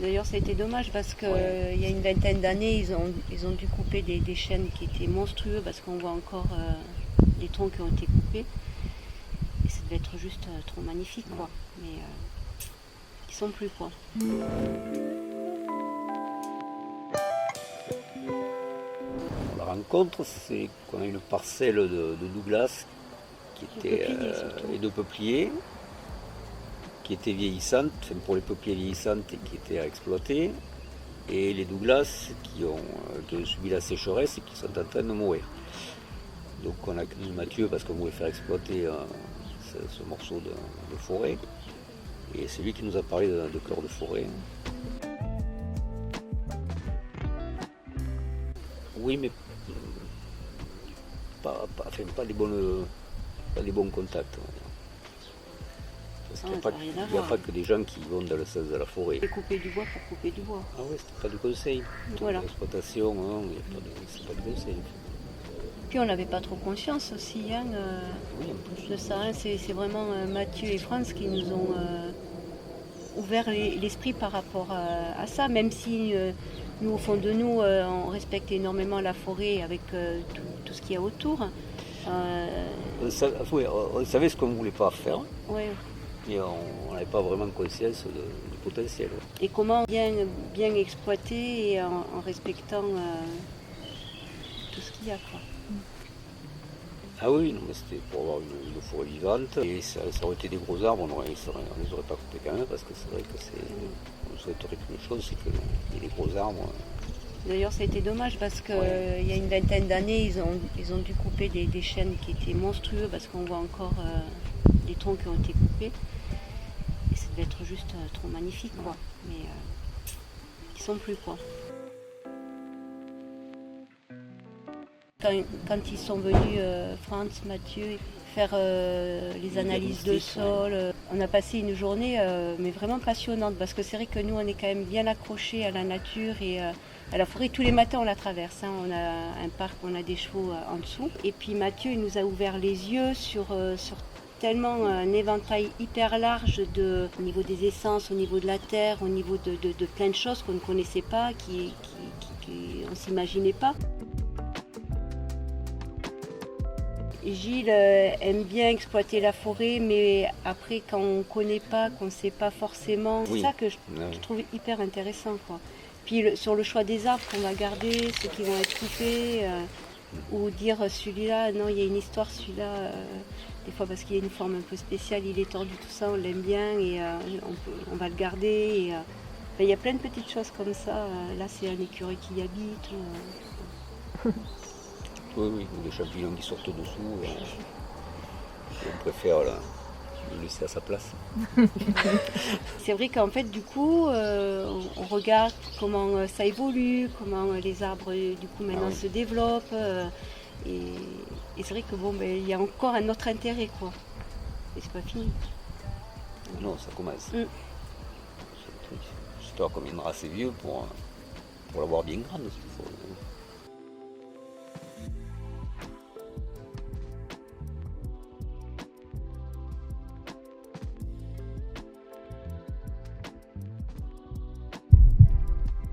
D'ailleurs, ça a été dommage parce qu'il y a une vingtaine d'années, ils ont dû couper des chênes qui étaient monstrueux parce qu'on voit encore des troncs qui ont été coupés. Et ça devait être juste trop magnifique, quoi. Mais ils sont plus, quoi. La rencontre, c'est qu'on a une parcelle de Douglas qui était, et de peupliers qui était vieillissante, pour les peupliers vieillissantes et qui étaient à exploiter, et les Douglas qui ont subi la sécheresse et qui sont en train de mourir. Donc on a accueilli Mathieu parce qu'on voulait faire exploiter ce morceau de forêt, et c'est lui qui nous a parlé de cœur de forêt. Oui, mais pas des bons contacts. Parce qu'il n'y a pas que des gens qui vont dans le sens de la forêt. Et couper du bois pour couper du bois. Ah oui, c'était pas du conseil. Voilà. L'exploitation, c'est pas du conseil. Puis on n'avait pas trop conscience aussi de ça. C'est vraiment Mathieu et France qui nous ont ouvert l'esprit par rapport à ça, même si nous, au fond de nous, on respecte énormément la forêt avec tout ce qu'il y a autour. On savait ce qu'on ne voulait pas faire. Ouais. Et on n'avait pas vraiment conscience du potentiel. Et comment bien exploiter et en respectant tout ce qu'il y a, quoi. Ah oui, non, mais c'était pour avoir une forêt vivante. Et ça aurait été des gros arbres, on ne les aurait pas coupés quand même, parce que c'est vrai que on souhaiterait qu'une chose, c'est qu'il y ait des gros arbres. D'ailleurs, ça a été dommage parce qu'il y a une vingtaine d'années, ils ont dû couper des chênes qui étaient monstrueux parce qu'on voit encore des troncs qui ont été coupés. Et ça devait être juste trop magnifique, quoi. Mais ils sont plus, quoi. Quand ils sont venus, Franz, Mathieu, faire les analyses de sol, on a passé une journée mais vraiment passionnante parce que c'est vrai que nous, on est quand même bien accrochés à la nature et à la forêt. Tous les matins, on la traverse. On a un parc, on a des chevaux en dessous. Et puis Mathieu, il nous a ouvert les yeux sur tellement un éventail hyper large au niveau des essences, au niveau de la terre, au niveau de plein de choses qu'on ne connaissait pas, on ne s'imaginait pas. Gilles aime bien exploiter la forêt, mais après, quand on ne connaît pas, qu'on ne sait pas forcément, c'est ça que je trouve hyper intéressant, quoi. Puis sur le choix des arbres qu'on va garder, ceux qui vont être coupés, ou dire celui-là, non, il y a une histoire, celui-là, des fois parce qu'il a une forme un peu spéciale, il est tordu, tout ça, on l'aime bien et on va le garder. Il y a plein de petites choses comme ça. Là, c'est un écureuil qui y habite. Oui, des champignons qui sortent dessous. On préfère le laisser à sa place. C'est vrai qu'en fait, du coup, on regarde comment ça évolue, comment les arbres, du coup, maintenant se développent. Et c'est vrai que il y a encore un autre intérêt, quoi. Et c'est pas fini. Non, ça commence. J'espère qu'on viendra assez vieux pour l'avoir bien grande, cette forêt.